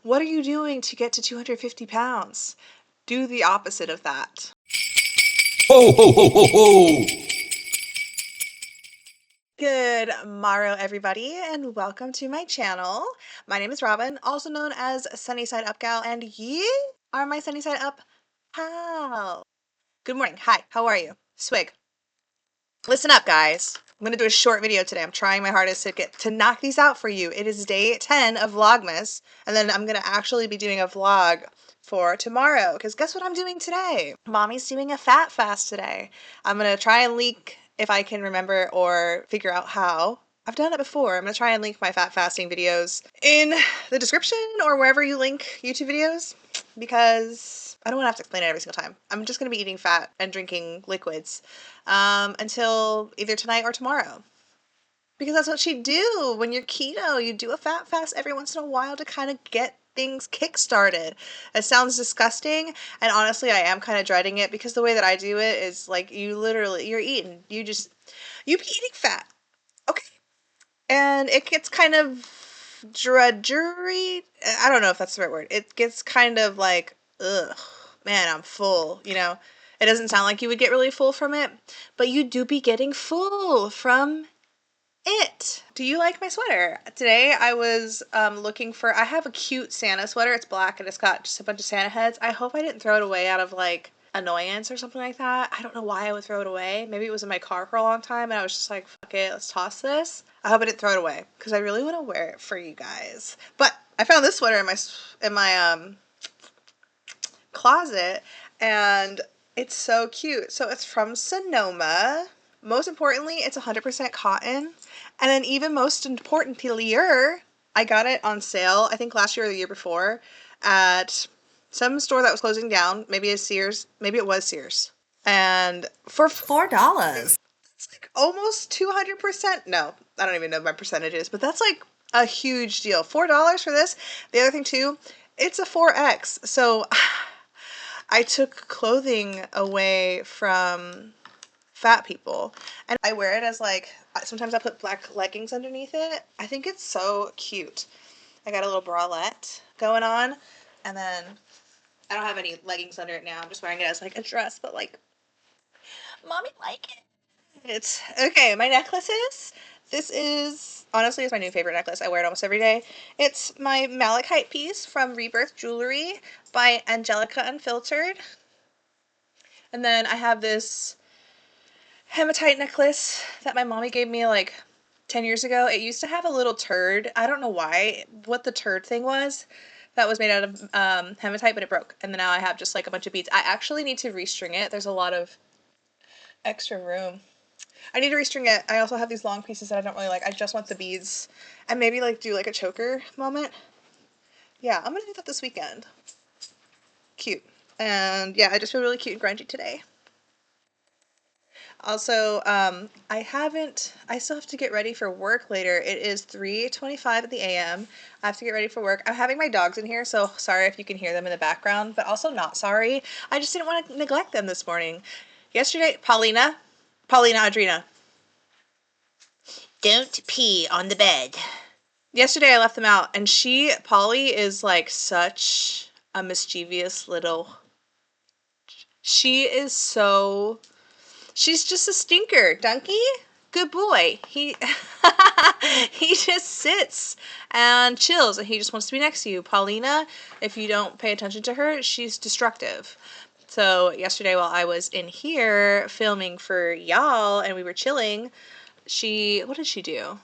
What are you doing to get to 250 pounds? Do the opposite of that. Ho, ho, ho, ho, ho! Good morrow, everybody, and welcome to my channel. My name is Robin, also known as Sunnyside Up Gal, and you are my Sunnyside Up pal. Good morning. Hi, how are you? Swig. Listen up, guys. I'm gonna do a short video today. I'm trying my hardest to knock these out for you. It is day 10 of vlogmas, and then I'm gonna actually be doing a vlog for tomorrow, because guess what I'm doing today? Mommy's doing a fat fast today. I'm gonna try and leak, if I can remember or figure out how. I've done it before. I'm gonna try and link my fat fasting videos in the description or wherever you link YouTube videos, because I don't want to have to explain it every single time. I'm just going to be eating fat and drinking liquids until either tonight or tomorrow. Because that's what you do when you're keto. You do a fat fast every once in a while to kind of get things kick-started. It sounds disgusting, and honestly I am kind of dreading it, because the way that I do it is like you're eating. You be eating fat. Okay. And it gets kind of drudgery. I don't know if that's the right word. It gets kind of like, ugh, man, I'm full, you know. It doesn't sound like you would get really full from it, but you do be getting full from it. Do you like my sweater? Today I was looking for, I have a cute Santa sweater. It's black and it's got just a bunch of Santa heads. I hope I didn't throw it away out of like annoyance or something like that. I don't know why I would throw it away. Maybe it was in my car for a long time and I was just like, fuck it, let's toss this. I hope I didn't throw it away, because I really want to wear it for you guys. But I found this sweater in my closet, and it's so cute. So it's from Sonoma. Most importantly, it's 100% cotton. And then even most importantly, I got it on sale, I think last year or the year before, at some store that was closing down. Maybe it's Sears. Maybe it was Sears. And for $4. it's like almost 200%. No, I don't even know my percentages, but that's like a huge deal. $4 for this. The other thing too, it's a 4X. So I took clothing away from fat people, and I wear it as like, sometimes I put black leggings underneath it. I think it's so cute. I got a little bralette going on, and then I don't have any leggings under it now. I'm just wearing it as like a dress, but like, mommy like it. It's okay. My necklaces. This is honestly, it's my new favorite necklace. I wear it almost every day. It's my malachite piece from Rebirth Jewelry by Angelica Unfiltered. And then I have this hematite necklace that my mommy gave me like 10 years ago. It used to have a little turd. I don't know what the turd thing was. That was made out of hematite, but it broke. And then now I have just like a bunch of beads. I actually need to restring it. There's a lot of extra room. I need to restring it. I also have these long pieces that I don't really like. I just want the beads, and maybe like do like a choker moment. Yeah, I'm gonna do that this weekend. Cute. And yeah, I just feel really cute and grungy today. Also, I still have to get ready for work later. It is 3:25 at the a.m. I have to get ready for work. I'm having my dogs in here, so sorry if you can hear them in the background, but also not sorry. I just didn't want to neglect them this morning. Yesterday, Paulina, Adrina, Don't pee on the bed. yesterday I left them out, and Polly is like such a mischievous little, she's just a stinker. Donkey, good boy. He he just sits and chills, and he just wants to be next to you. Paulina, if you don't pay attention to her, she's destructive. So yesterday while I was in here filming for y'all and we were chilling, what did she do?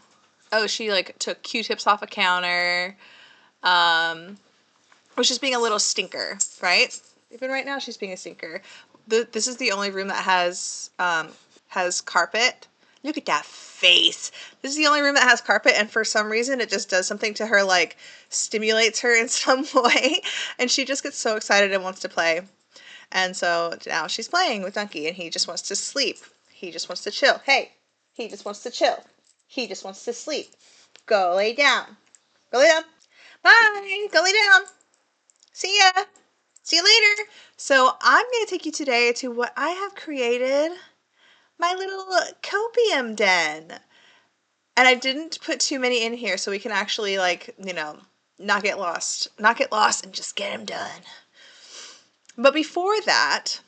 Oh, she like took Q-tips off a counter. Was just being a little stinker, right? Even right now, she's being a stinker. This is the only room that has carpet. Look at that face. This is the only room that has carpet, and for some reason, it just does something to her, like stimulates her in some way, and she just gets so excited and wants to play. And so now she's playing with Donkey, and he just wants to sleep. He just wants to chill. Hey, he just wants to chill. He just wants to sleep. Go lay down. Go lay down. Bye. Go lay down. See ya. See you later. So I'm going to take you today to what I have created, my little copium den. And I didn't put too many in here so we can actually, like, you know, not get lost. Not get lost and just get them done. But before that,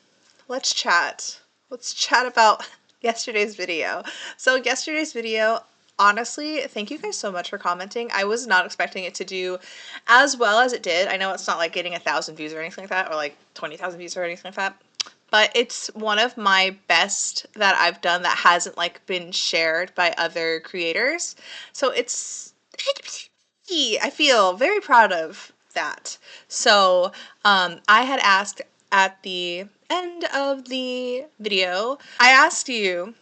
let's chat. Let's chat about yesterday's video. So yesterday's video, honestly, thank you guys so much for commenting. I was not expecting it to do as well as it did. I know it's not like getting 1,000 views or anything like that, or like 20,000 views or anything like that. But it's one of my best that I've done that hasn't like been shared by other creators. So it's, I feel very proud of that. So I had asked at the end of the video, I asked you,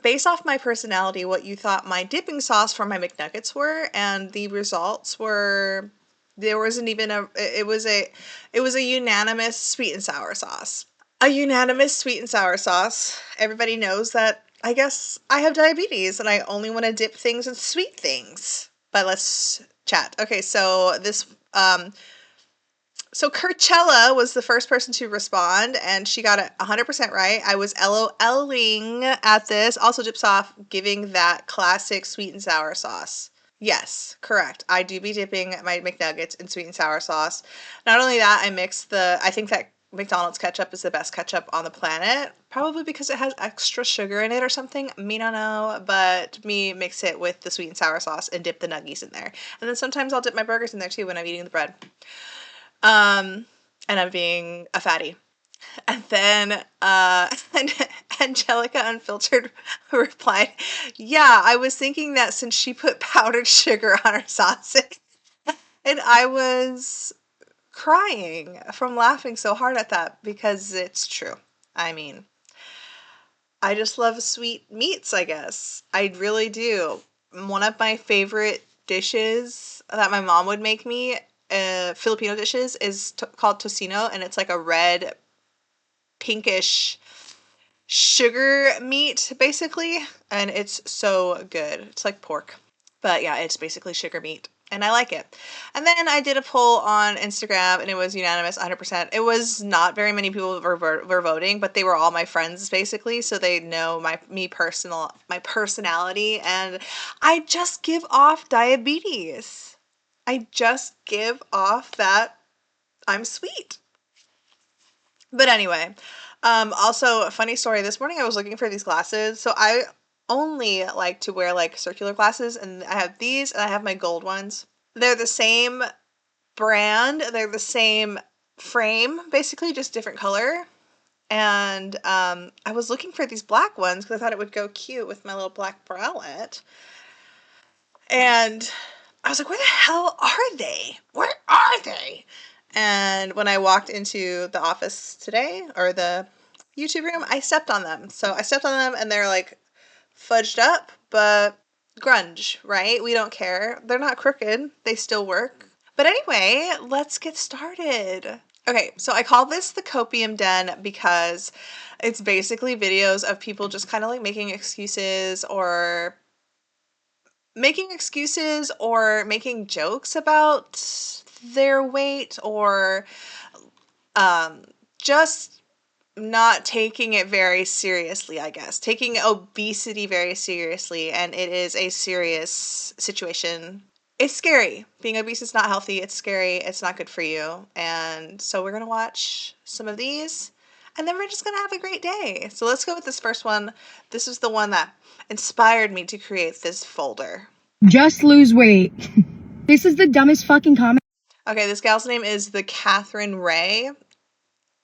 based off my personality, what you thought my dipping sauce for my McNuggets were, and the results were, there wasn't even a, it was a unanimous sweet and sour sauce. A unanimous sweet and sour sauce. Everybody knows that I guess I have diabetes and I only want to dip things in sweet things. But let's chat. Okay, so this so Coachella was the first person to respond, and she got it 100% right. I was LOLing at this. Also, dips off giving that classic sweet and sour sauce. Yes, correct. I do be dipping my McNuggets in sweet and sour sauce. Not only that, I think that McDonald's ketchup is the best ketchup on the planet. Probably because it has extra sugar in it or something. Me don't know, but me mix it with the sweet and sour sauce and dip the nuggies in there. And then sometimes I'll dip my burgers in there too when I'm eating the bread. And I'm being a fatty. And then Angelica Unfiltered replied, yeah, I was thinking that since she put powdered sugar on her sausage. And I was crying from laughing so hard at that because it's true. I mean, I just love sweet meats, I guess. I really do. One of my favorite dishes that my mom would make me, Filipino dishes, is called tocino, and it's like a red, pinkish sugar meat, basically, and it's so good. It's like pork, but yeah, it's basically sugar meat, and I like it. And then I did a poll on Instagram, and it was unanimous, 100%. It was not very many people were voting, but they were all my friends, basically, so they know my personality, and I just give off diabetes. I just give off that I'm sweet. But anyway, also a funny story. This morning I was looking for these glasses. So I only like to wear like circular glasses, and I have these and I have my gold ones. They're the same brand. They're the same frame, basically just different color. And I was looking for these black ones because I thought it would go cute with my little black bralette. And I was like, where the hell are they? Where are they? And when I walked into the office today, or the YouTube room, I stepped on them. So I stepped on them and they're like fudged up, but grunge, right? We don't care. They're not crooked. They still work. But anyway, let's get started. Okay, so I call this the Copium Den because it's basically videos of people just kind of like making excuses or making jokes about their weight, or just not taking it very seriously, I guess. Taking obesity very seriously, and it is a serious situation. It's scary. Being obese is not healthy. It's scary. It's not good for you. And so we're going to watch some of these, and then we're just going to have a great day. So let's go with this first one. This is the one that inspired me to create this folder. Just lose weight. This is the dumbest fucking comment. Okay, this gal's name is the Catherine Ray.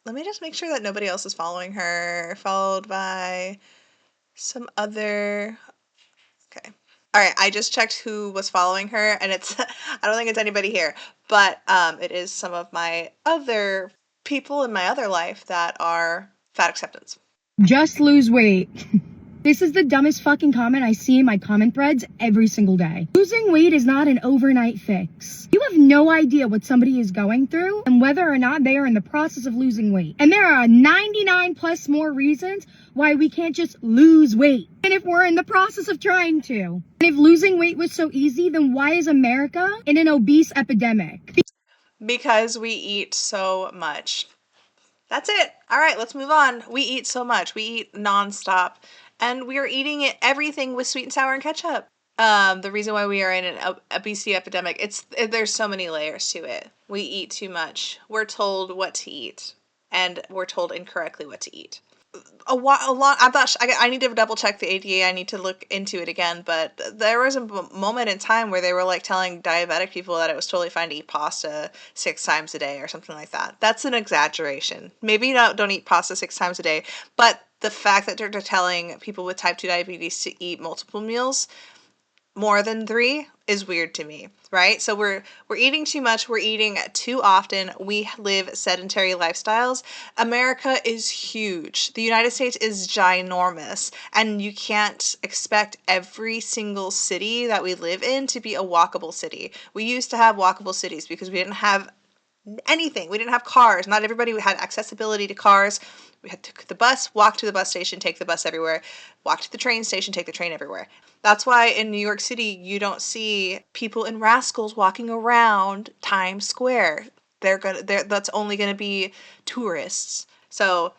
Let me just make sure that nobody else is following her. Followed by some other... Okay. Alright, I just checked who was following her, and it's... I don't think it's anybody here, but it is some of my other people in my other life that are fat acceptance. Just lose weight. This is the dumbest fucking comment I see in my comment threads every single day. Losing weight is not an overnight fix. You have no idea what somebody is going through and whether or not they are in the process of losing weight. And there are 99 plus more reasons why we can't just lose weight. And if we're in the process of trying to. And if losing weight was so easy, then why is America in an obese epidemic? Because we eat so much. That's it. All right, let's move on. We eat so much. We eat nonstop. And we are eating everything with sweet and sour and ketchup. The reason why we are in an obesity epidemic, there's so many layers to it. We eat too much. We're told what to eat, and we're told incorrectly what to eat. A lot. I'm not. I need to double check the ADA. I need to look into it again. But there was a moment in time where they were like telling diabetic people that it was totally fine to eat pasta 6 times a day or something like that. That's an exaggeration. Maybe don't eat pasta 6 times a day, but the fact that they're telling people with type 2 diabetes to eat multiple meals, more than 3, is weird to me, right? So we're eating too much, we're eating too often, we live sedentary lifestyles. America is huge. The United States is ginormous, and you can't expect every single city that we live in to be a walkable city. We used to have walkable cities because we didn't have anything. We didn't have cars. Not everybody had accessibility to cars. We had to take the bus, walk to the bus station, take the bus everywhere, walk to the train station, take the train everywhere. That's why in New York City, you don't see people in rascals walking around Times Square. That's only gonna be tourists. So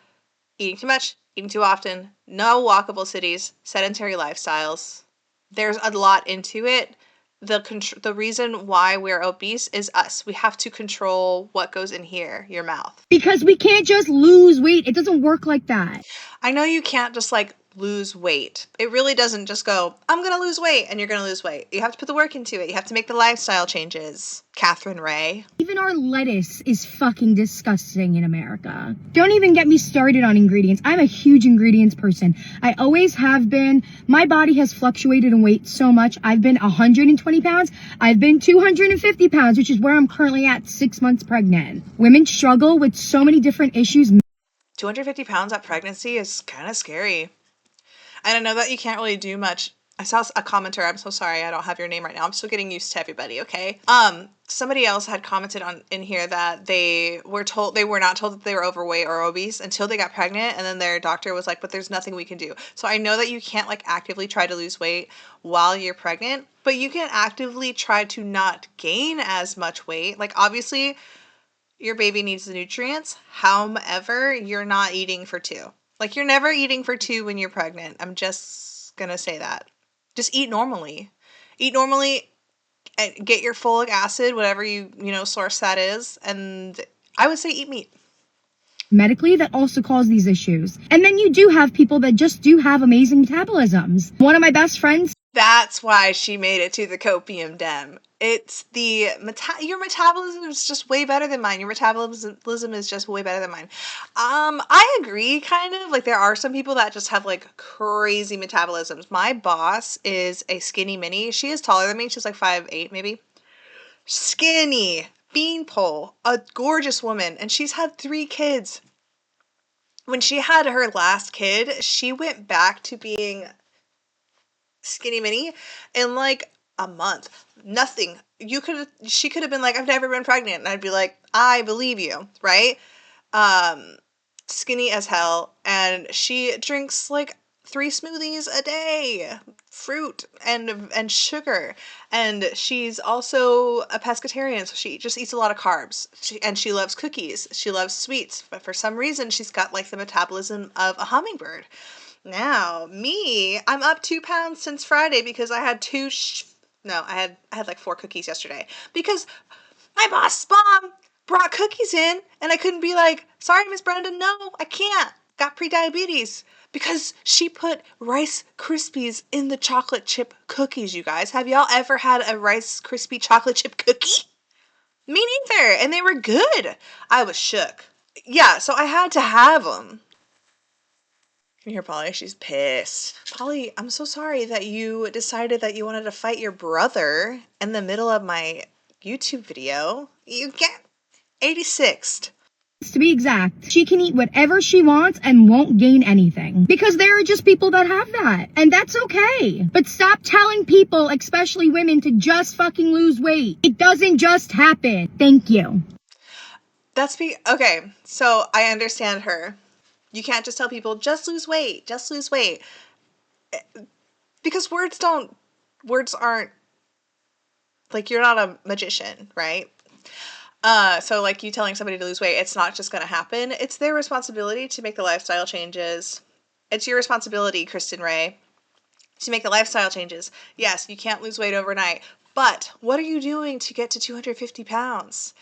eating too much, eating too often, no walkable cities, sedentary lifestyles. There's a lot into it. The reason why we're obese is us. We have to control what goes in here, your mouth. Because we can't just lose weight. It doesn't work like that. I know you can't just like lose weight. It really doesn't just go, I'm gonna lose weight, and you're gonna lose weight. You have to put the work into it. You have to make the lifestyle changes. Catherine Ray. Even our lettuce is fucking disgusting in America. Don't even get me started on ingredients. I'm a huge ingredients person. I always have been. My body has fluctuated in weight so much. I've been 120 pounds. I've been 250 pounds, which is where I'm currently at 6 months pregnant. Women struggle with so many different issues. 250 pounds at pregnancy is kind of scary. And I know that you can't really do much. I saw a commenter. I'm so sorry I don't have your name right now. I'm still getting used to everybody, okay? Somebody else had commented in here that they were not told that they were overweight or obese until they got pregnant, and then their doctor was like, but there's nothing we can do. So I know that you can't like actively try to lose weight while you're pregnant, but you can actively try to not gain as much weight. Like obviously your baby needs the nutrients. However, you're not eating for 2. Like, you're never eating for 2 when you're pregnant. I'm just gonna say that. Just eat normally. Eat normally and get your folic acid, whatever source that is. And I would say eat meat. Medically, that also cause these issues. And then you do have people that just do have amazing metabolisms. One of my best friends. That's why she made it to the Copium Dem. It's your metabolism is just way better than mine. Your metabolism is just way better than mine. I agree, kind of. Like, there are some people that just have, like, crazy metabolisms. My boss is a skinny mini. She is taller than me. She's, like, 5'8", maybe. Skinny. Beanpole. A gorgeous woman. And she's had 3 kids. When she had her last kid, she went back to being skinny mini in like a month. Nothing. She could have been like, I've never been pregnant, and I'd be like, I believe you, right? Skinny as hell, and she drinks like 3 smoothies a day, fruit and sugar, and she's also a pescatarian, so she just eats a lot of carbs. She loves cookies. She loves sweets, but for some reason she's got like the metabolism of a hummingbird. Now, me, I'm up 2 pounds since Friday because I had I had like 4 cookies yesterday because my boss's mom brought cookies in and I couldn't be like, sorry, Miss Brenda, no, I can't. Got pre-diabetes because she put Rice Krispies in the chocolate chip cookies, you guys. Have y'all ever had a Rice Krispie chocolate chip cookie? Me neither. And they were good. I was shook. Yeah, so I had to have them. Can you hear Polly? She's pissed. Polly, I'm so sorry that you decided that you wanted to fight your brother in the middle of my YouTube video. You get 86th. To be exact, she can eat whatever she wants and won't gain anything. Because there are just people that have that. And that's okay. But stop telling people, especially women, to just fucking lose weight. It doesn't just happen. Thank you. Okay, so I understand her. You can't just tell people, just lose weight, just lose weight. Because words aren't, like, you're not a magician, right? So, like, you telling somebody to lose weight, it's not just gonna happen. It's their responsibility to make the lifestyle changes. It's your responsibility, Kristen Ray, to make the lifestyle changes. Yes, you can't lose weight overnight, but what are you doing to get to 250 pounds?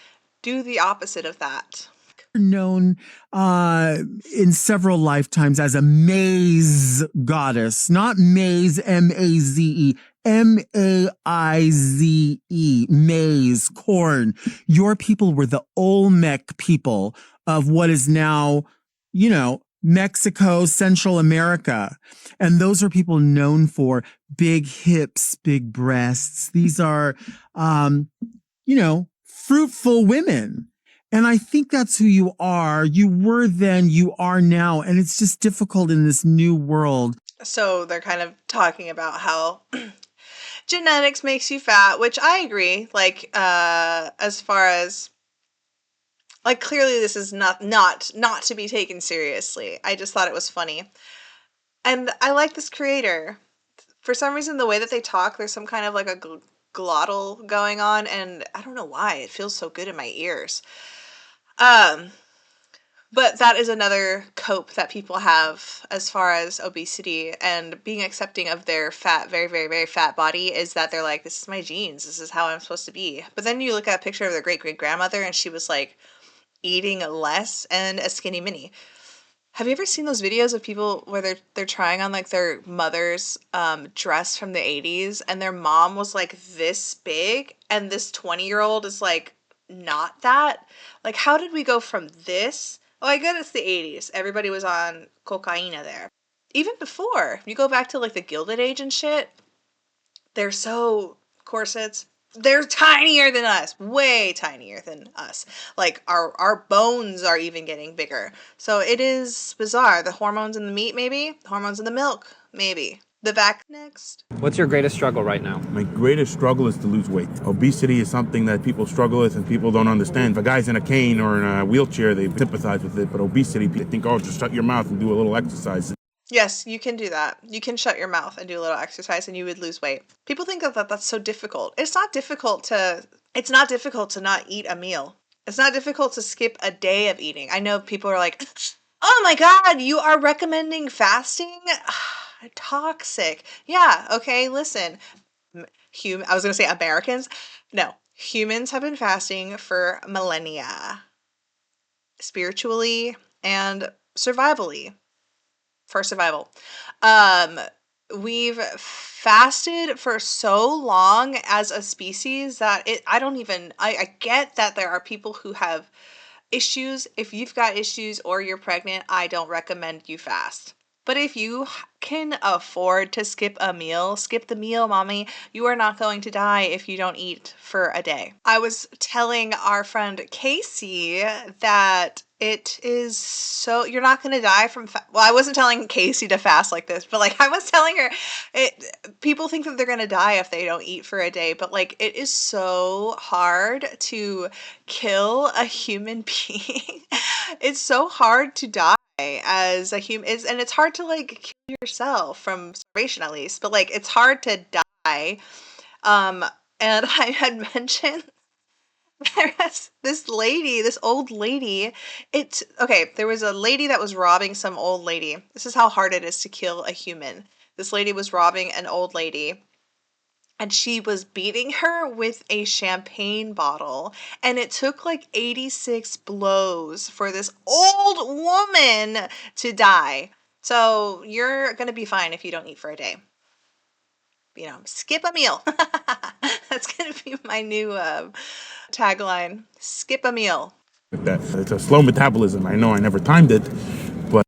Do the opposite of that. Known in several lifetimes as a maize goddess, not maize, M-A-Z-E, M-A-I-Z-E, maize, corn. Your people were the Olmec people of what is now, Mexico, Central America. And those are people known for big hips, big breasts. These are, fruitful women. And I think that's who you are. You were then, you are now. And it's just difficult in this new world. So they're kind of talking about how genetics makes you fat, which I agree. Like, as far as, like, clearly this is not to be taken seriously. I just thought it was funny. And I like this creator. For some reason, the way that they talk, there's some kind of like a glottal going on, and I don't know why. It feels so good in my ears. But that is another cope that people have as far as obesity and being accepting of their fat, very, very, very fat body, is that they're like, this is my genes. This is how I'm supposed to be. But then you look at a picture of their great-great-grandmother and she was like eating less and a skinny mini. Have you ever seen those videos of people where they're trying on like their mother's dress from the 80s and their mom was like this big and this 20-year-old is like not that? Like, how did we go from this? Oh, I get it's the 80s. Everybody was on cocaine there. Even before, you go back to like the Gilded Age and shit, they're so corsets. They're tinier than us, way tinier than us. Like our bones are even getting bigger. So it is bizarre. The hormones in the meat, maybe. The hormones in the milk, maybe. The back next. What's your greatest struggle right now? My greatest struggle is to lose weight. Obesity is something that people struggle with and people don't understand. If a guy's in a cane or in a wheelchair, they sympathize with it. But obesity, they think, oh, just shut your mouth and do a little exercise. Yes, you can do that. You can shut your mouth and do a little exercise and you would lose weight. People think that that's so difficult. It's not difficult to not eat a meal. It's not difficult to skip a day of eating. I know people are like, oh my God, you are recommending fasting? Toxic. Yeah, okay, listen. I was going to say Americans. No, humans have been fasting for millennia. Spiritually and survivally. For survival. We've fasted for so long as a species that I get that there are people who have issues. If you've got issues or you're pregnant, I don't recommend you fast. But if you can afford to skip a meal, skip the meal, mommy. You are not going to die if you don't eat for a day. I was telling our friend Casey that it is so, you're not going to die from, well, I wasn't telling Casey to fast like this, but like I was telling her, people think that they're going to die if they don't eat for a day, but like it is so hard to kill a human being. It's so hard to die as a human, and it's hard to like kill yourself from starvation at least, but like it's hard to die. And I had mentioned there was this old lady. There was a lady that was robbing some old lady. This is how hard it is to kill a human. This lady was robbing an old lady. And she was beating her with a champagne bottle. And it took like 86 blows for this old woman to die. So you're going to be fine if you don't eat for a day. Skip a meal. That's going to be my new tagline. Skip a meal. It's a slow metabolism. I know I never timed it, but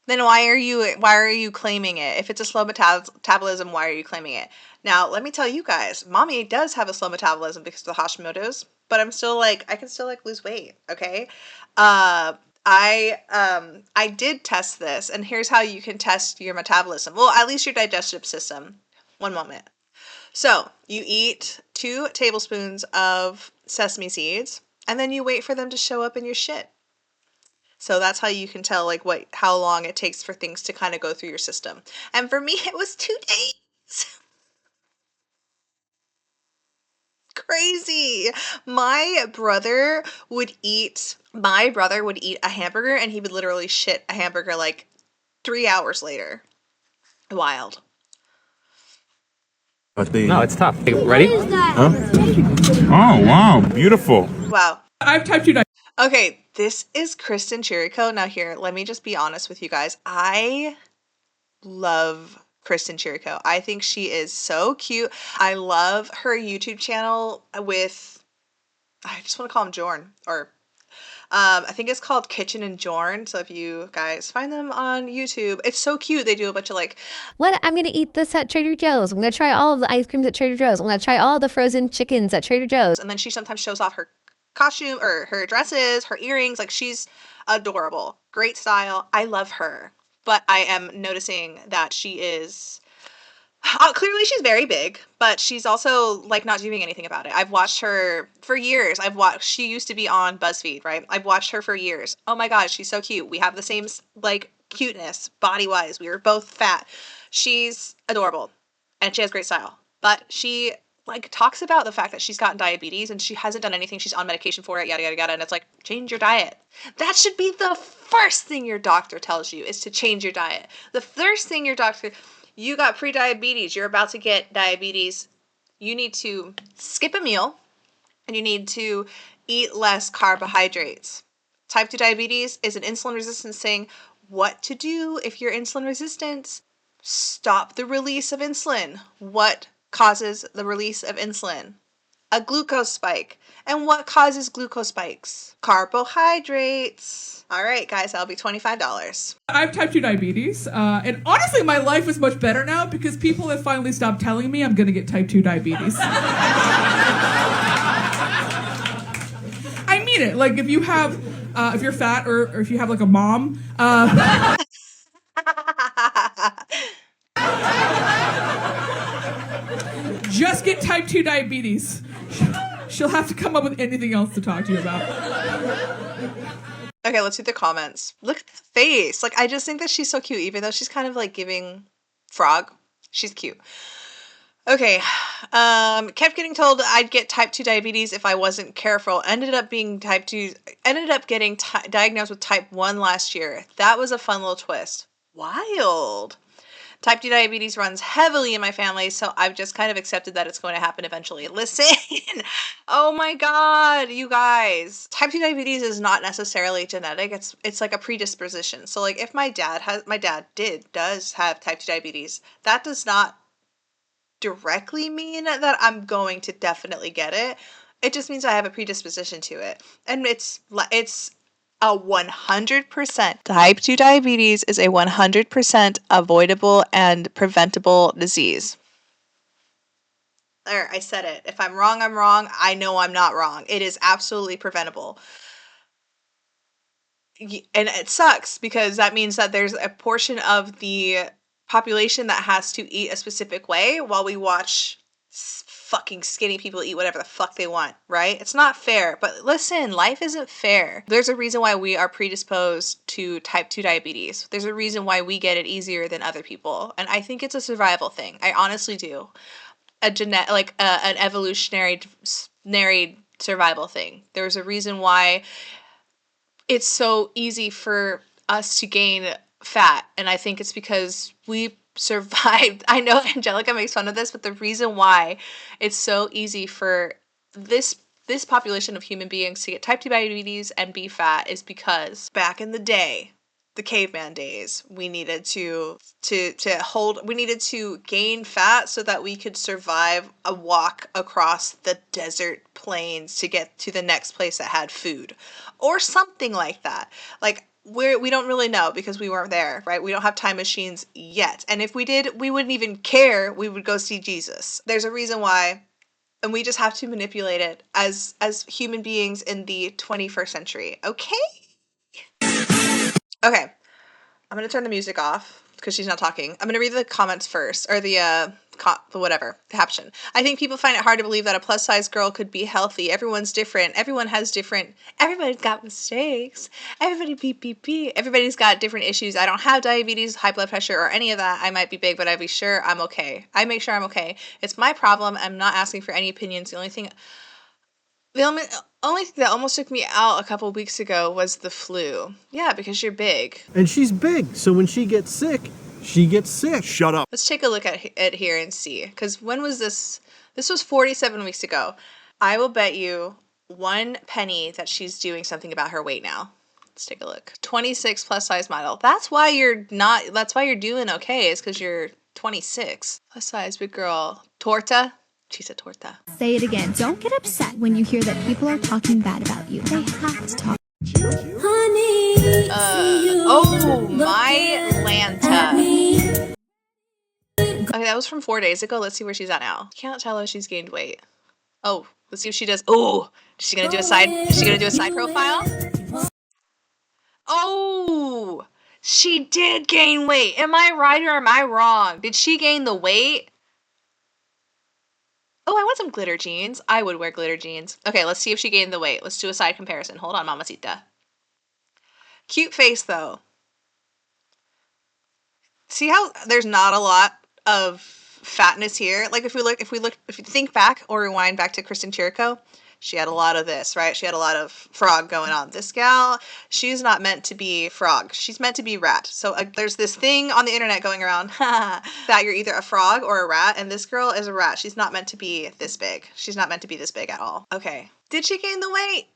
Then why are you claiming it? If it's a slow metabolism, why are you claiming it? Now, let me tell you guys, mommy does have a slow metabolism because of the Hashimoto's, but I'm still like, I can still like lose weight, okay? I did test this, and here's how you can test your metabolism. Well, at least your digestive system. One moment. So, you eat 2 tablespoons of sesame seeds, and then you wait for them to show up in your shit. So that's how you can tell like how long it takes for things to kind of go through your system. And for me, it was 2 days. Crazy. My brother would eat a hamburger and he would literally shit a hamburger like 3 hours later. Wild. But the No, it's tough. Ready? huh? Oh wow, beautiful. Wow. I have type 2 diabetes. Okay, this is Kristen Chirico. Now here, let me just be honest with you guys. I love Kristen Chirico. I think she is so cute. I love her YouTube channel with, I just want to call him Jorn, or I think it's called Kitchen and Jorn. So if you guys find them on YouTube, it's so cute. They do a bunch of like, What? I'm going to eat this at Trader Joe's. I'm going to try all of the ice creams at Trader Joe's. I'm going to try all the frozen chickens at Trader Joe's. and then she sometimes shows off her costume or her dresses, her earrings. Like, she's adorable. Great style. I love her. But I am noticing that she is clearly she's very big, but she's also like not doing anything about it. I've watched her for years. She used to be on BuzzFeed, right? I've watched her for years. Oh my god, she's so cute. We have the same like cuteness body-wise. We were both fat. She's adorable and she has great style. But she like talks about the fact that she's gotten diabetes and she hasn't done anything. She's on medication for it, yada yada yada, and it's like, change your diet. That should be the first thing your doctor tells you, is to change your diet. The first thing your doctor, you got pre-diabetes, you're about to get diabetes, you need to skip a meal and you need to eat less carbohydrates. Type 2 diabetes is an insulin resistance thing. What to do if you're insulin resistant? Stop the release of insulin. What causes the release of insulin? A glucose spike. And what causes glucose spikes? Carbohydrates. All right, guys, that'll be $25. I have type 2 diabetes. And honestly, my life is much better now because people have finally stopped telling me I'm going to get type 2 diabetes. I mean it. Like, if you have, if you're fat or if you have like a mom, just get type 2 diabetes. She'll have to come up with anything else to talk to you about. Okay, let's see the comments. Look at the face. Like, I just think that she's so cute, even though she's kind of like giving frog. She's cute. Okay, kept getting told I'd get type 2 diabetes if I wasn't careful. Ended up getting diagnosed with type 1 last year. That was a fun little twist. Wild. Type 2 diabetes runs heavily in my family, so I've just kind of accepted that it's going to happen eventually. Listen, oh my god, you guys. Type 2 diabetes is not necessarily genetic. It's like a predisposition. So like if my dad does have type 2 diabetes, that does not directly mean that I'm going to definitely get it. It just means I have a predisposition to it. And it's a 100%. Type 2 diabetes is a 100% avoidable and preventable disease. There, I said it. If I'm wrong, I'm wrong. I know I'm not wrong. It is absolutely preventable. And it sucks because that means that there's a portion of the population that has to eat a specific way while we watch fucking skinny people eat whatever the fuck they want, right? It's not fair. But listen, life isn't fair. There's a reason why we are predisposed to type 2 diabetes. There's a reason why we get it easier than other people. And I think it's a survival thing. I honestly do. An evolutionary survival thing. There's a reason why it's so easy for us to gain fat. And I think it's because we survived. I know Angelica makes fun of this, but the reason why it's so easy for this population of human beings to get type 2 diabetes and be fat is because back in the day, the caveman days, we needed to gain fat so that we could survive a walk across the desert plains to get to the next place that had food or something like that. Like, we don't really know because we weren't there, right? We don't have time machines yet. And if we did, we wouldn't even care. We would go see Jesus. There's a reason why, and we just have to manipulate it as human beings in the 21st century. Okay? Okay. I'm going to turn the music off because she's not talking. I'm going to read the comments first, or the caption. I think people find it hard to believe that a plus-size girl could be healthy. Everyone's different. Everybody's got mistakes. Everybody's got different issues. I don't have diabetes, high blood pressure, or any of that. I might be big, but I'd be sure I'm okay. I make sure I'm okay. It's my problem. I'm not asking for any opinions. The only thing that almost took me out a couple weeks ago was the flu. Yeah, because you're big. And she's big, so when she gets sick, she gets sick. Shut up. Let's take a look at it here and see. Because when was this? This was 47 weeks ago. I will bet you 1 penny that she's doing something about her weight now. Let's take a look. 26 plus size model. That's why you're doing okay, is because you're 26. Plus size, big girl. Torta? She said torta. Say it again. Don't get upset when you hear that people are talking bad about you. They have to talk. Honey, oh, my Lanta. Okay, that was from 4 days ago. Let's see where she's at now. Can't tell if she's gained weight. Oh, let's see if she does. Oh, is she gonna do a side profile? Oh, she did gain weight. Am I right or am I wrong? Did she gain the weight? Oh, I want some glitter jeans. I would wear glitter jeans. Okay, let's see if she gained the weight. Let's do a side comparison. Hold on, mamacita. Cute face, though. See how there's not a lot of fatness here? Like if you think back or rewind back to Kristen Chirico, she had a lot of this, right? She had a lot of frog going on. This gal, she's not meant to be frog. She's meant to be rat. So there's this thing on the internet going around that you're either a frog or a rat, and this girl is a rat. She's not meant to be this big. She's not meant to be this big at all. Okay. Did she gain the weight?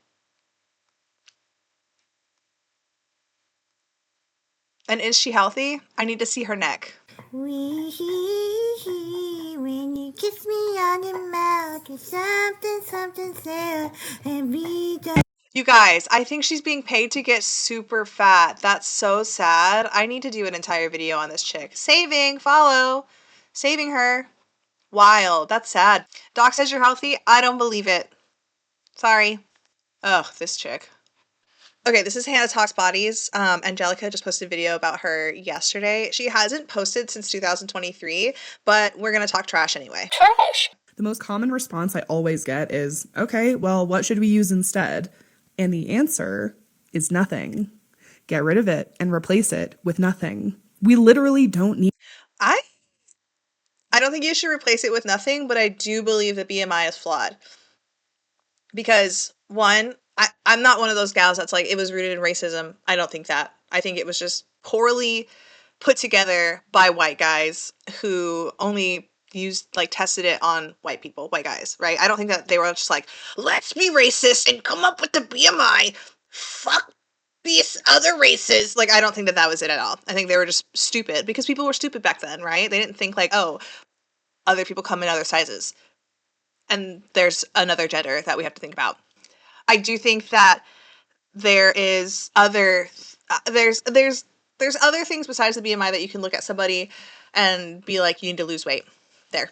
And is she healthy? I need to see her neck. when you kiss me on the mouth, there's something there, and we just... You guys, I think she's being paid to get super fat. That's so sad. I need to do an entire video on this chick. Saving her. Wild. That's sad. Doc says you're healthy. I don't believe it. Sorry. Ugh, this chick. Okay, this is Hannah Talks Bodies. Angelica just posted a video about her yesterday. She hasn't posted since 2023, but we're going to talk trash anyway. Trash. The most common response I always get is, okay, well, what should we use instead? And the answer is nothing. Get rid of it and replace it with nothing. We literally don't need... I don't think you should replace it with nothing, but I do believe that BMI is flawed. Because, one, I'm not one of those gals that's like, it was rooted in racism. I don't think that. I think it was just poorly put together by white guys who only tested it on white people, white guys, right? I don't think that they were just like, let's be racist and come up with the BMI. Fuck these other races. Like, I don't think that that was it at all. I think they were just stupid because people were stupid back then, right? They didn't think like, oh, other people come in other sizes. And there's another gender that we have to think about. I do think that there is there's other things besides the BMI that you can look at somebody and be like, you need to lose weight. There.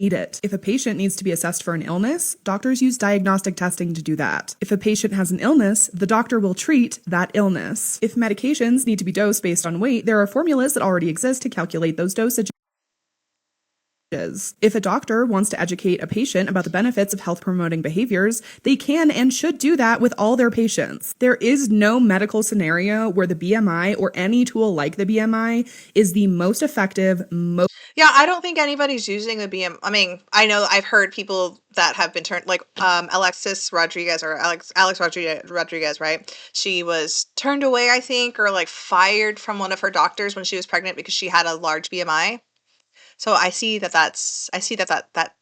Need it. If a patient needs to be assessed for an illness, doctors use diagnostic testing to do that. If a patient has an illness, the doctor will treat that illness. If medications need to be dosed based on weight, there are formulas that already exist to calculate those dosages. If a doctor wants to educate a patient about the benefits of health-promoting behaviors, they can and should do that with all their patients. There is no medical scenario where the BMI or any tool like the BMI is the most effective, Yeah, I don't think anybody's using the BMI. I mean, I know I've heard people that have been turned, like Alex Rodriguez, right? She was turned away, I think, or like fired from one of her doctors when she was pregnant because she had a large BMI. So I see that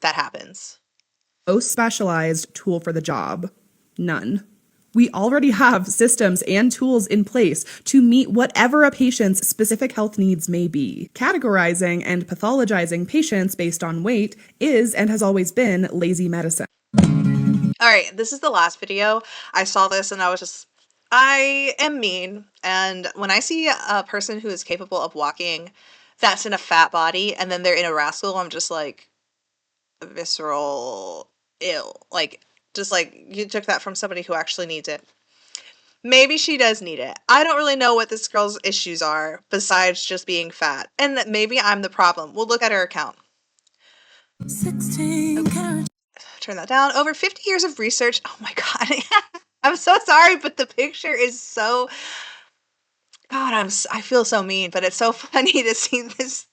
happens. most specialized tool for the job. None. We already have systems and tools in place to meet whatever a patient's specific health needs may be. Categorizing and pathologizing patients based on weight is and has always been lazy medicine. All right, this is the last video. I saw this and I am mean. And when I see a person who is capable of walking that's in a fat body and then they're in a rascal, I'm just like, visceral ill. Like, just like, you took that from somebody who actually needs it. Maybe she does need it. I don't really know what this girl's issues are besides just being fat. And that maybe I'm the problem. We'll look at her account. 16 Turn that down. Over 50 years of research. Oh my God. I'm so sorry, but the picture is so... God, I feel so mean, but it's so funny to see this.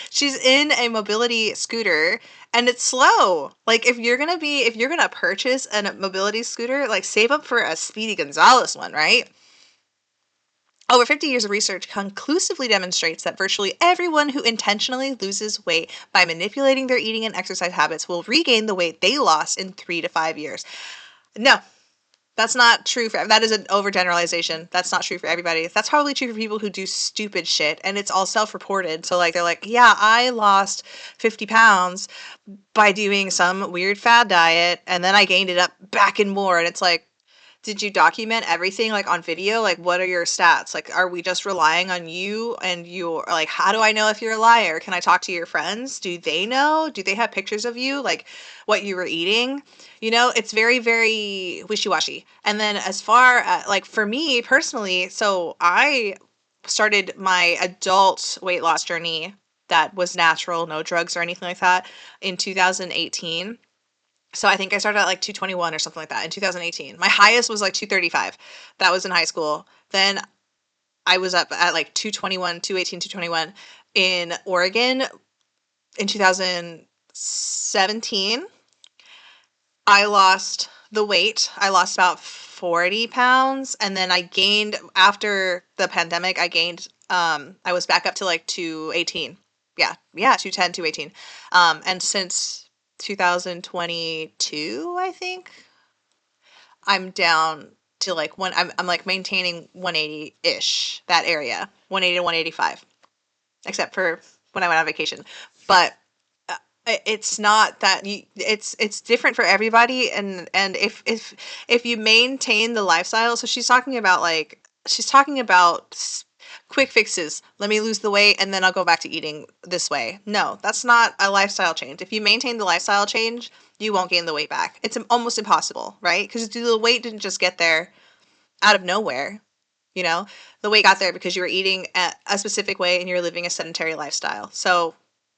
She's in a mobility scooter and it's slow. Like, if you're gonna purchase a mobility scooter, like, save up for a Speedy Gonzalez one, right? Over 50 years of research conclusively demonstrates that virtually everyone who intentionally loses weight by manipulating their eating and exercise habits will regain the weight they lost in 3 to 5 years. No, that's not true that is an overgeneralization. That's not true for everybody. That's probably true for people who do stupid shit, and it's all self-reported. So like they're like, yeah, I lost 50 pounds by doing some weird fad diet, and then I gained it up back and more. And it's like, did you document everything like on video? Like, what are your stats? Like, are we just relying on you and your, like, how do I know if you're a liar? Can I talk to your friends? Do they know? Do they have pictures of you, like what you were eating? You know, it's very, very wishy-washy. And then as far as, like, for me personally, so I started my adult weight loss journey that was natural, no drugs or anything like that, in 2018. So I think I started at like 221 or something like that in 2018. My highest was like 235. That was in high school. Then I was up at like 221, 218, 221 in Oregon in 2017. I lost the weight. I lost about 40 pounds. And then I gained, after the pandemic, I was back up to like 218. Yeah, 210, 218. And since 2022, I think, I'm down to like I'm like maintaining 180-ish, that area, 180 to 185, except for when I went on vacation. But it's not that it's different for everybody, and if you maintain the lifestyle. So she's talking about quick fixes. Let me lose the weight and then I'll go back to eating this way. No, that's not a lifestyle change. If you maintain the lifestyle change, you won't gain the weight back. It's almost impossible, right? Because the weight didn't just get there out of nowhere. You know, the weight got there because you were eating a specific way and you're living a sedentary lifestyle. So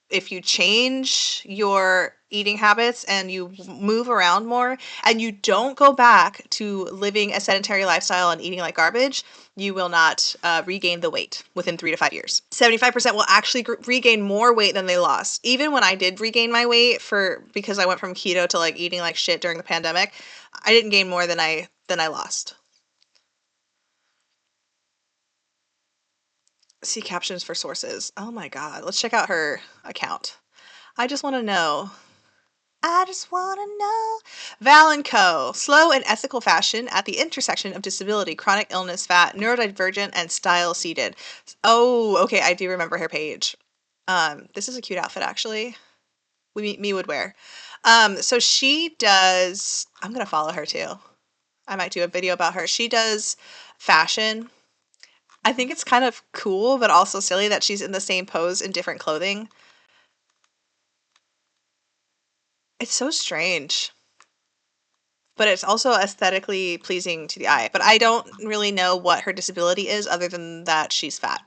if you change your eating habits and you move around more and you don't go back to living a sedentary lifestyle and eating like garbage, you will not regain the weight within 3 to 5 years. 75% will actually regain more weight than they lost. Even when I did regain my weight because I went from keto to like eating like shit during the pandemic, I didn't gain more than I lost. See captions for sources. Oh my God. Let's check out her account. I just want to know. Val & Co. Slow and ethical fashion at the intersection of disability, chronic illness, fat, neurodivergent, and style seated. Oh, okay. I do remember her page. This is a cute outfit, actually. Me would wear. So she does, I'm going to follow her too. I might do a video about her. She does fashion. I think it's kind of cool, but also silly that she's in the same pose in different clothing. It's so strange. But it's also aesthetically pleasing to the eye. But I don't really know what her disability is other than that she's fat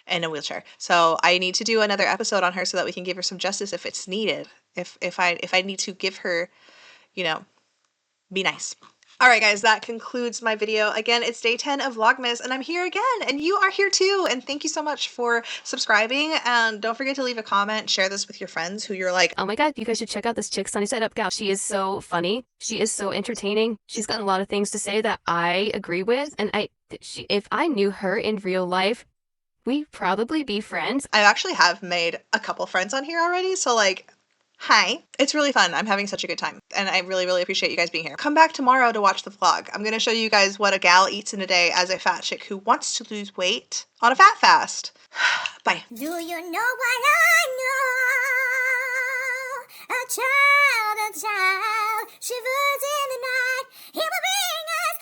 and in a wheelchair. So I need to do another episode on her so that we can give her some justice if it's needed. If I need to give her, you know, be nice. All right, guys, that concludes my video. Again, it's day 10 of Vlogmas, and I'm here again, and you are here too. And thank you so much for subscribing. And don't forget to leave a comment, share this with your friends who you're like, oh my God, you guys should check out this chick, Sunny Side Up Gal. She is so funny. She is so entertaining. She's got a lot of things to say that I agree with. And if I knew her in real life, we'd probably be friends. I actually have made a couple friends on here already. So like, hi. It's really fun. I'm having such a good time. And I really, really appreciate you guys being here. Come back tomorrow to watch the vlog. I'm going to show you guys what a gal eats in a day as a fat chick who wants to lose weight on a fat fast. Bye. Do you know what I know? A child shivers in the night. He will bring us